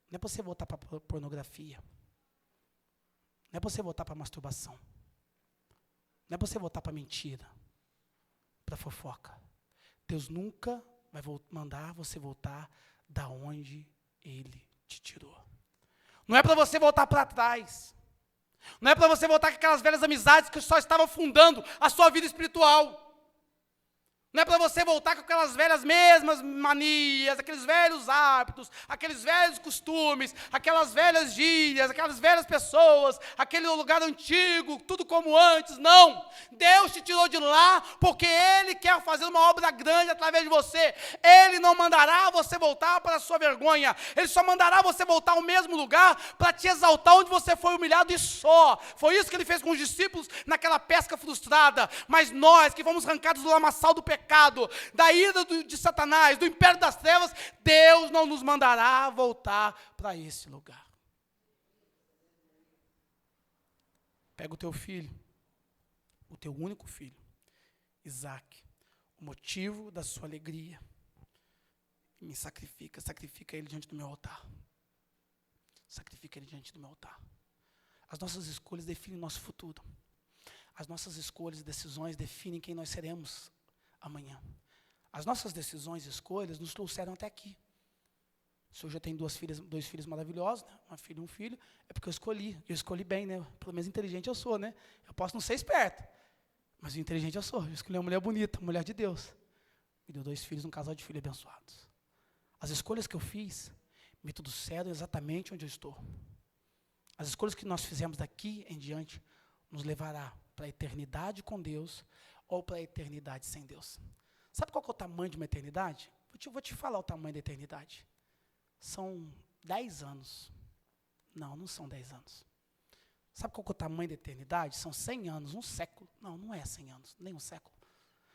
Não é para você voltar para a pornografia. Não é para você voltar para a masturbação. Não é para você voltar para a mentira, para a fofoca. Deus nunca vai mandar você voltar da onde Ele te tirou. Não é para você voltar para trás. Não é para você voltar com aquelas velhas amizades que só estavam fundando a sua vida espiritual. Não é para você voltar com aquelas velhas mesmas manias, aqueles velhos hábitos, aqueles velhos costumes, aquelas velhas gírias, aquelas velhas pessoas, aquele lugar antigo, tudo como antes. Não! Deus te tirou de lá porque Ele quer fazer uma obra grande através de você. Ele não mandará você voltar para a sua vergonha. Ele só mandará você voltar ao mesmo lugar para te exaltar onde você foi humilhado e só. Foi isso que Ele fez com os discípulos naquela pesca frustrada. Mas nós que fomos arrancados do lamaçal do pecado, da ira de Satanás, do império das trevas, Deus não nos mandará voltar para esse lugar. Pega o teu filho, o teu único filho, Isaac, o motivo da sua alegria, e me sacrifica ele diante do meu altar. Sacrifica ele diante do meu altar. As nossas escolhas definem o nosso futuro. As nossas escolhas e decisões definem quem nós seremos amanhã. As nossas decisões e escolhas nos trouxeram até aqui. Se eu já tenho dois filhos maravilhosos, né? Uma filha e um filho, é porque eu escolhi bem, né? Pelo menos inteligente eu sou, né? Eu posso não ser esperto, mas inteligente eu sou. Eu escolhi uma mulher bonita, uma mulher de Deus. Me deu 2 filhos, um casal de filhos abençoados. As escolhas que eu fiz me trouxeram exatamente onde eu estou. As escolhas que nós fizemos daqui em diante nos levará para a eternidade com Deus ou para a eternidade sem Deus. Sabe qual que é o tamanho de uma eternidade? Vou te falar o tamanho da eternidade. São 10 anos. Não são 10 anos. Sabe qual que é o tamanho da eternidade? São 100 anos, um século. Não é 100 anos, nem um século.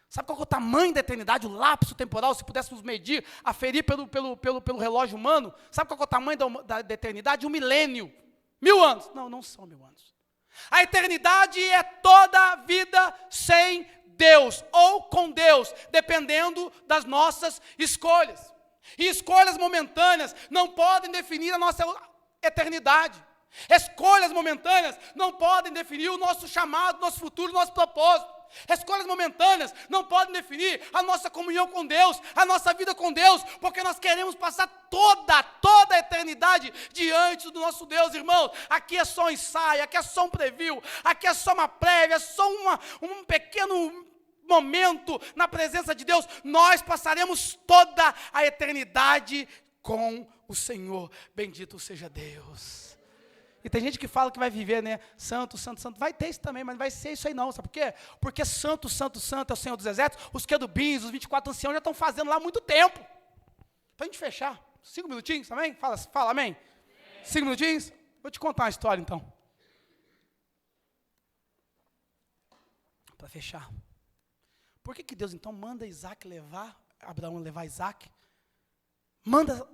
Sabe qual que é o tamanho da eternidade, o lapso temporal, se pudéssemos medir, aferir pelo relógio humano? Sabe qual que é o tamanho da eternidade? 1 milênio. 1000 anos. Não são 1000 anos. A eternidade é toda a vida sem Deus, ou com Deus, dependendo das nossas escolhas. E escolhas momentâneas não podem definir a nossa eternidade. Escolhas momentâneas não podem definir o nosso chamado, nosso futuro, nosso propósito. Escolhas momentâneas não podem definir a nossa comunhão com Deus, a nossa vida com Deus, porque nós queremos passar toda a eternidade diante do nosso Deus, irmãos. Aqui é só um ensaio, aqui é só um preview, aqui é só uma prévia, é só um pequeno momento na presença de Deus. Nós passaremos toda a eternidade com o Senhor. Bendito seja Deus. E tem gente que fala que vai viver, né? Santo, santo, santo. Vai ter isso também, mas não vai ser isso aí não. Sabe por quê? Porque santo, santo, santo é o Senhor dos Exércitos. Os querubins, os 24 anciãos já estão fazendo lá há muito tempo. Para a gente fechar. 5 minutinhos, amém? Fala amém. 5 minutinhos? Vou te contar uma história então. Para fechar. Por que Deus então manda Abraão levar Isaac? Manda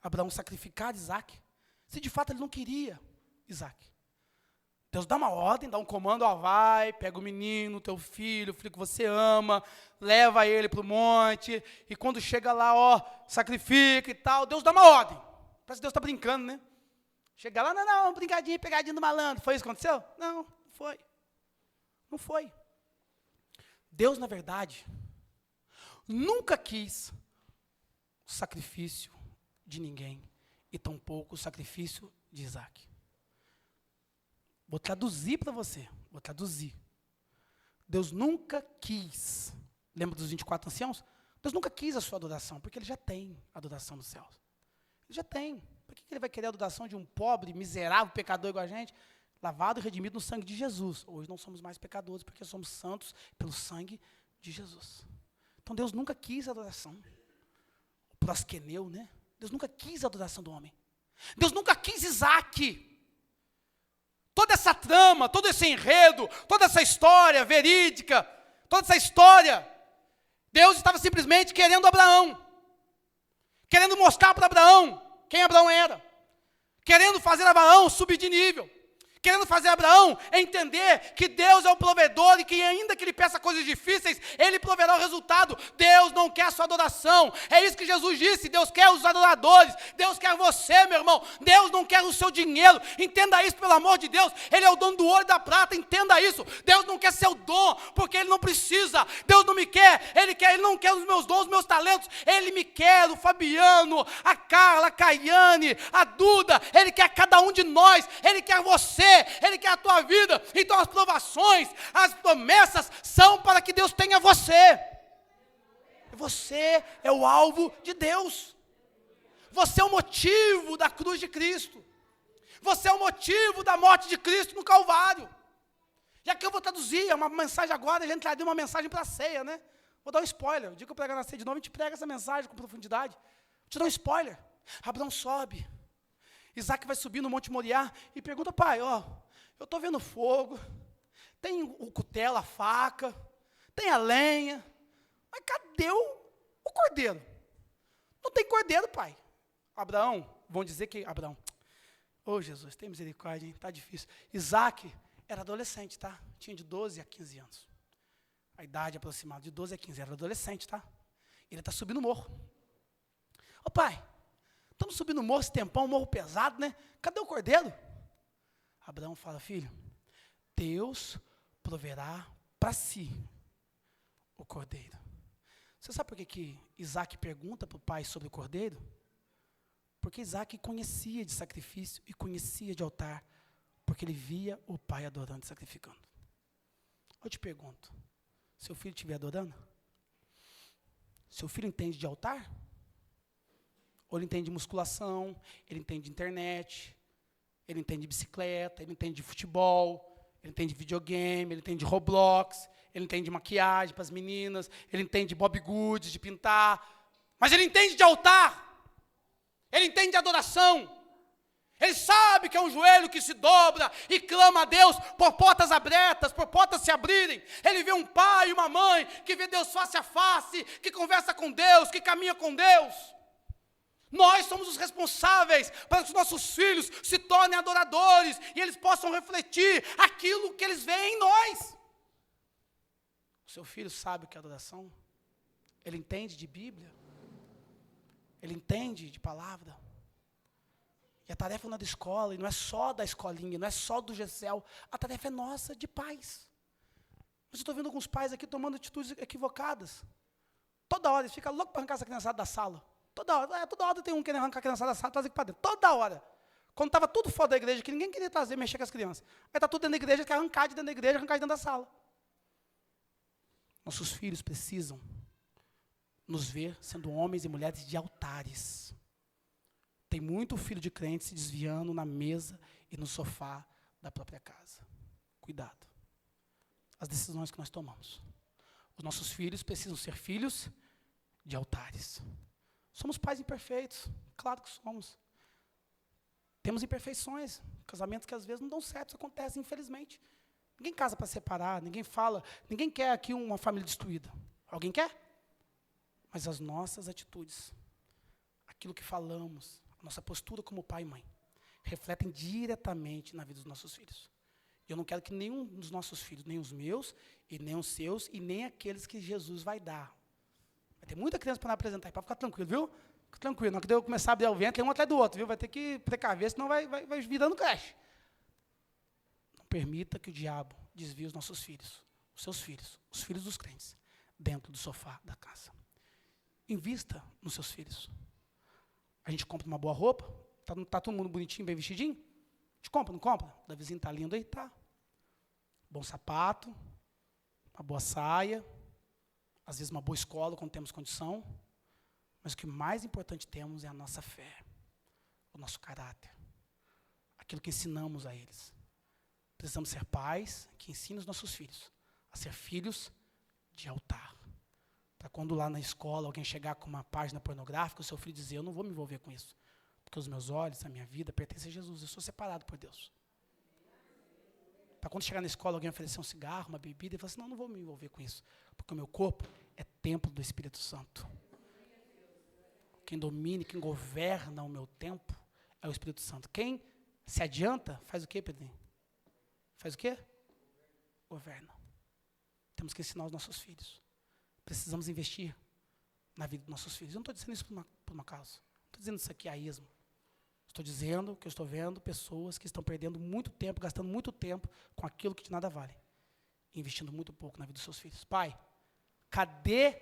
Abraão sacrificar Isaac? Se de fato ele não queria Isaac. Deus dá uma ordem, dá um comando, ó, vai, pega o menino, teu filho, o filho que você ama, leva ele para o monte, e quando chega lá, ó, sacrifica e tal, Deus dá uma ordem. Parece que Deus está brincando, né? Chega lá, não, brincadinha, pegadinha do malandro. Foi isso que aconteceu? Não foi. Não foi. Deus, na verdade, nunca quis o sacrifício de ninguém, e tampouco o sacrifício de Isaac. Vou traduzir para você, vou traduzir. Deus nunca quis, lembra dos 24 anciãos? Deus nunca quis a sua adoração, porque Ele já tem a adoração dos céus. Ele já tem. Por que Ele vai querer a adoração de um pobre, miserável, pecador igual a gente? Lavado e redimido no sangue de Jesus. Hoje não somos mais pecadores, porque somos santos pelo sangue de Jesus. Então Deus nunca quis a adoração. O prosqueneu, né? Deus nunca quis a adoração do homem. Deus nunca quis Isaac. Toda essa trama, todo esse enredo, toda essa história verídica, toda essa história, Deus estava simplesmente querendo Abraão, querendo mostrar para Abraão quem Abraão era, querendo fazer Abraão subir de nível, querendo fazer Abraão entender que Deus é o provedor e que ainda que ele peça coisas difíceis, ele proverá o resultado. Deus não quer a sua adoração. É isso que Jesus disse, Deus quer os adoradores, Deus quer você, meu irmão. Deus não quer o seu dinheiro, entenda isso pelo amor de Deus. Ele é o dono do ouro e da prata, entenda isso. Deus não quer seu dom, porque Ele não precisa. Deus não me quer, Ele não quer os meus dons, os meus talentos. Ele me quer, o Fabiano, a Carla, a Caiane, a Duda. Ele quer cada um de nós, Ele quer você. Ele quer a tua vida. Então as provações, as promessas são para que Deus tenha você. Você é o alvo de Deus. Você é o motivo da cruz de Cristo. Você é o motivo da morte de Cristo no Calvário. E aqui eu vou traduzir, é uma mensagem agora, a gente traria uma mensagem para a ceia, né? Vou dar um spoiler. O dia que eu pregar na ceia de novo, a gente prega essa mensagem com profundidade. Vou te dar um spoiler. Abraão sobe. Isaac vai subir no Monte Moriá e pergunta, pai, ó, eu estou vendo fogo, tem o cutelo, a faca, tem a lenha, mas cadê o cordeiro? Não tem cordeiro, pai. Abraão, vão dizer que, Abraão, ô Jesus, tem misericórdia, hein? Tá difícil. Isaac era adolescente, tá? Tinha de 12 a 15 anos. A idade aproximada, de 12 a 15, era adolescente, tá? Ele está subindo o morro. Ô pai, estamos subindo o morro, esse tempão, um morro pesado, né? Cadê o cordeiro? Abraão fala, filho, Deus proverá para si o cordeiro. Você sabe por que Isaac pergunta para o pai sobre o cordeiro? Porque Isaac conhecia de sacrifício e conhecia de altar, porque ele via o pai adorando e sacrificando. Eu te pergunto, seu filho estiver adorando? Seu filho entende de altar? Ou ele entende de musculação, ele entende de internet, ele entende de bicicleta, ele entende de futebol, ele entende de videogame, ele entende de Roblox, ele entende de maquiagem para as meninas, ele entende de Bob Goods, de pintar, mas ele entende de altar, ele entende de adoração, ele sabe que é um joelho que se dobra e clama a Deus por portas abertas, por portas se abrirem. Ele vê um pai e uma mãe que vê Deus face a face, que conversa com Deus, que caminha com Deus. Nós somos os responsáveis para que os nossos filhos se tornem adoradores e eles possam refletir aquilo que eles veem em nós. O seu filho sabe o que é adoração? Ele entende de Bíblia? Ele entende de palavra? E a tarefa não é da escola, e não é só da escolinha, não é só do GECEL, a tarefa é nossa, de pais. Mas eu estou vendo alguns pais aqui tomando atitudes equivocadas. Toda hora, eles ficam loucos para arrancar essa criançada da sala. Toda hora tem um querendo arrancar a criançada da sala e trazer aqui para dentro. Toda hora. Quando estava tudo fora da igreja, que ninguém queria trazer, mexer com as crianças. Aí está tudo dentro da igreja, quer arrancar de dentro da igreja, arrancar de dentro da sala. Nossos filhos precisam nos ver sendo homens e mulheres de altares. Tem muito filho de crente se desviando na mesa e no sofá da própria casa. Cuidado. As decisões que nós tomamos. Os nossos filhos precisam ser filhos de altares. Somos pais imperfeitos, claro que somos. Temos imperfeições, casamentos que às vezes não dão certo, isso acontece, infelizmente. Ninguém casa para separar, ninguém fala, ninguém quer aqui uma família destruída. Alguém quer? Mas as nossas atitudes, aquilo que falamos, a nossa postura como pai e mãe, refletem diretamente na vida dos nossos filhos. Eu não quero que nenhum dos nossos filhos, nem os meus, e nem os seus, e nem aqueles que Jesus vai dar. Vai ter muita criança para não apresentar, para ficar tranquilo, viu? Fica tranquilo, não que eu começar a abrir o ventre, é um atrás do outro, viu? Vai ter que precaver, senão vai virando creche. Não permita que o diabo desvie os nossos filhos, os seus filhos, os filhos dos crentes, dentro do sofá da casa. Invista nos seus filhos. A gente compra uma boa roupa, tá todo mundo bonitinho, bem vestidinho? A gente compra, não compra? O Davizinho tá lindo aí, tá. Bom sapato, uma boa saia, às vezes uma boa escola, quando temos condição. Mas o que mais importante temos é a nossa fé, o nosso caráter, aquilo que ensinamos a eles. Precisamos ser pais que ensinem os nossos filhos a ser filhos de altar. Para quando lá na escola alguém chegar com uma página pornográfica, o seu filho dizer, eu não vou me envolver com isso, porque os meus olhos, a minha vida pertencem a Jesus, eu sou separado por Deus. Para quando chegar na escola alguém oferecer um cigarro, uma bebida, ele fala assim, não vou me envolver com isso, porque o meu corpo é templo do Espírito Santo. Quem domina, quem governa o meu tempo é o Espírito Santo. Quem se adianta, faz o quê, Pedrinho? Faz o quê? Governa. Temos que ensinar os nossos filhos. Precisamos investir na vida dos nossos filhos. Eu não estou dizendo isso por uma causa. Não estou dizendo isso aqui a ismo. Estou dizendo que eu estou vendo pessoas que estão perdendo muito tempo, gastando muito tempo com aquilo que de nada vale. Investindo muito pouco na vida dos seus filhos. Pai, cadê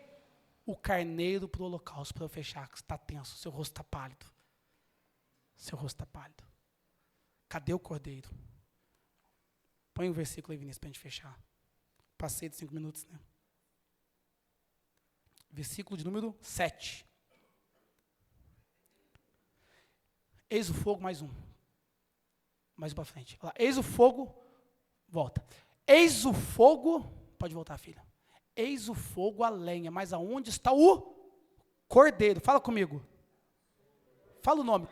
o carneiro para o holocausto, para eu fechar, que está tenso, seu rosto está pálido. Seu rosto está pálido. Cadê o cordeiro? Põe um versículo aí, Vinícius, para a gente fechar. Passei de 5 minutos, né? Versículo de número 7. Eis o fogo, mais um. Mais um para frente. Olha lá. Eis o fogo, volta. Eis o fogo, pode voltar, filha. Eis o fogo, a lenha, mas aonde está o cordeiro? Fala comigo. Fala o nome.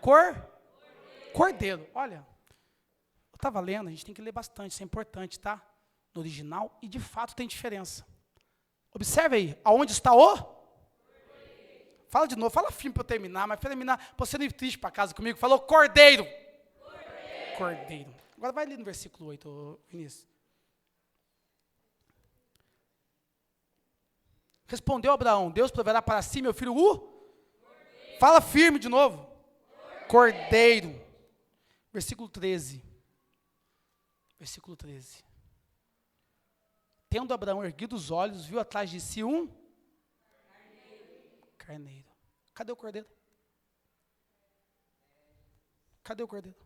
Cordeiro. Olha, eu estava lendo, a gente tem que ler bastante, isso é importante, tá? No original, e de fato tem diferença. Observe aí, aonde está o? Fala de novo, fala firme para eu terminar, mas para terminar, para você não ir triste para casa comigo, falou cordeiro. Cordeiro. Agora vai ali no versículo 8, Vinícius. Respondeu Abraão, Deus proverá para si, meu filho, Cordeiro. Fala firme de novo. Cordeiro. Versículo 13. Versículo 13. Tendo Abraão erguido os olhos, viu atrás de si um carneiro. Cadê o cordeiro? Cadê o cordeiro?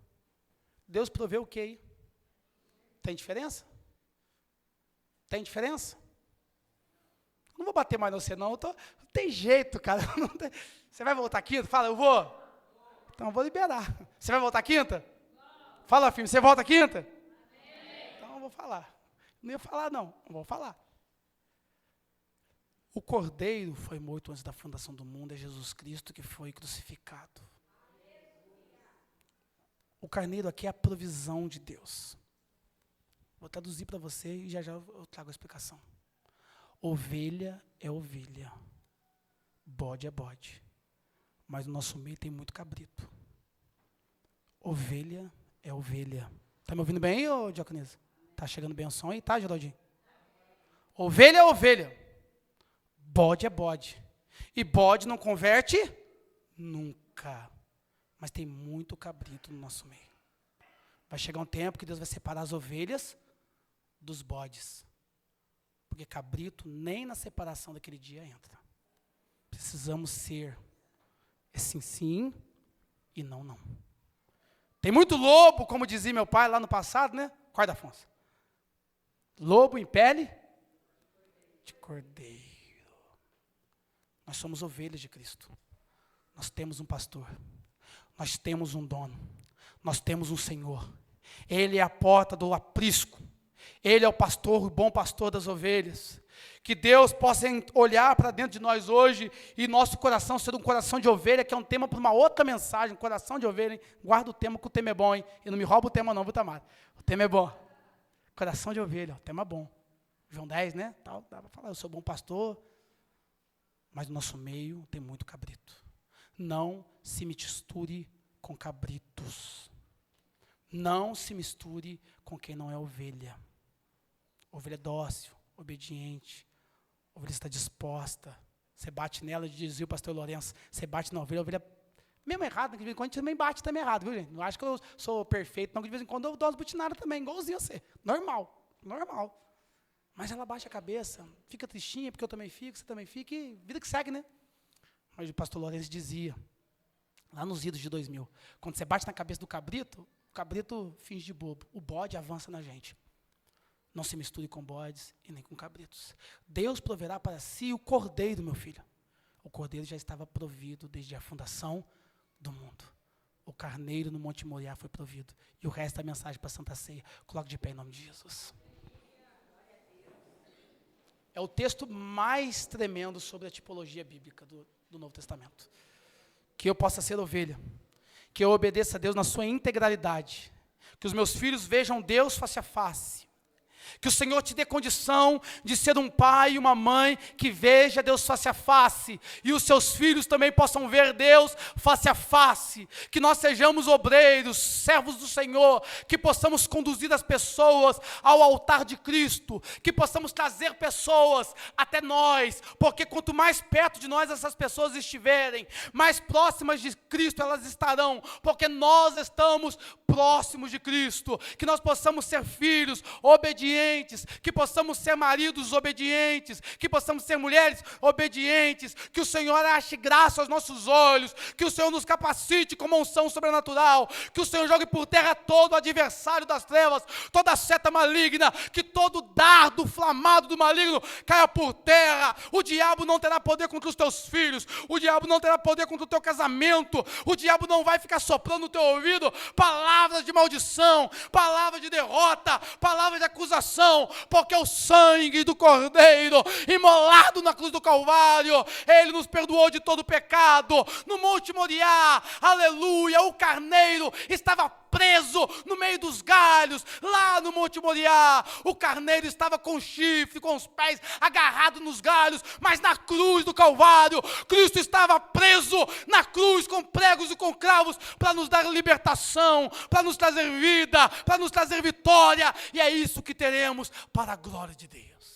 Deus proveu o que aí? Tem diferença? Tem diferença? Não vou bater mais no você, não. Não tem jeito, cara. Tem. Você vai voltar quinta? Fala, eu vou. Então eu vou liberar. Você vai voltar quinta? Fala, filho, você volta quinta? Então eu vou falar. Não ia falar, não. Não vou falar. O Cordeiro foi morto antes da fundação do mundo, é Jesus Cristo que foi crucificado. O carneiro aqui é a provisão de Deus. Vou traduzir para você e já eu trago a explicação. Ovelha é ovelha, bode é bode, mas no nosso meio tem muito cabrito. Ovelha é ovelha. Está me ouvindo bem aí, ô Diaconisa? Está chegando bem o som aí, tá, Geraldinho? Ovelha é ovelha, bode é bode. E bode não converte nunca. Mas tem muito cabrito no nosso meio. Vai chegar um tempo que Deus vai separar as ovelhas dos bodes. Porque cabrito nem na separação daquele dia entra. Precisamos ser sim, sim e não, não. Tem muito lobo, como dizia meu pai lá no passado, né? Corda Afonso. Lobo em pele de cordeiro. Nós somos ovelhas de Cristo. Nós temos um pastor. Nós temos um dono. Nós temos um Senhor. Ele é a porta do aprisco. Ele é o pastor, o bom pastor das ovelhas. Que Deus possa olhar para dentro de nós hoje e nosso coração ser um coração de ovelha, que é um tema para uma outra mensagem, coração de ovelha, hein? Guarda o tema, que o tema é bom, hein? E não me rouba o tema não, viu, Tamara? O tema é bom. Coração de ovelha, o tema é bom. João 10, né? Tal, dá para falar, eu sou bom pastor, mas no nosso meio tem muito cabrito. Não se misture com cabritos. Não se misture com quem não é ovelha. Ovelha dócil, obediente, ovelha está disposta. Você bate nela, dizia o pastor Lourenço, você bate na ovelha, a ovelha, mesmo errado, de vez em quando a gente também bate também errado, viu, gente? Não acho que eu sou perfeito, não, que de vez em quando eu dou umas butinadas também, igualzinho a você. Normal. Mas ela baixa a cabeça, fica tristinha, porque eu também fico, você também fica, e vida que segue, né? Mas o pastor Lourenço dizia, lá nos idos de 2000, quando você bate na cabeça do cabrito, o cabrito finge de bobo, o bode avança na gente. Não se misture com bodes e nem com cabritos. Deus proverá para si o cordeiro, meu filho. O cordeiro já estava provido desde a fundação do mundo. O carneiro no Monte Moriá foi provido. E o resto da mensagem para a Santa Ceia. Coloque de pé em nome de Jesus. É o texto mais tremendo sobre a tipologia bíblica do Novo Testamento. Que eu possa ser ovelha. Que eu obedeça a Deus na sua integralidade. Que os meus filhos vejam Deus face a face. Que o Senhor te dê condição de ser um pai e uma mãe que veja Deus face a face, e os seus filhos também possam ver Deus face a face, que nós sejamos obreiros, servos do Senhor, que possamos conduzir as pessoas ao altar de Cristo, que possamos trazer pessoas até nós, porque quanto mais perto de nós essas pessoas estiverem, mais próximas de Cristo elas estarão, porque nós estamos próximos de Cristo, que nós possamos ser filhos obedientes, que possamos ser maridos obedientes, que possamos ser mulheres obedientes, que o Senhor ache graça aos nossos olhos, que o Senhor nos capacite com uma unção sobrenatural, que o Senhor jogue por terra todo o adversário das trevas, toda seta maligna, que todo dardo flamado do maligno caia por terra. O diabo não terá poder contra os teus filhos, o diabo não terá poder contra o teu casamento, o diabo não vai ficar soprando no teu ouvido palavras de maldição, palavras de derrota, palavras de acusação, porque o sangue do Cordeiro, imolado na cruz do Calvário, ele nos perdoou de todo pecado. No Monte Moriá, aleluia, o carneiro estava preso no meio dos galhos, lá no Monte Moriá, o carneiro estava com chifre, com os pés agarrados nos galhos, mas na cruz do Calvário, Cristo estava preso na cruz, com pregos e com cravos, para nos dar libertação, para nos trazer vida, para nos trazer vitória, e é isso que teremos para a glória de Deus.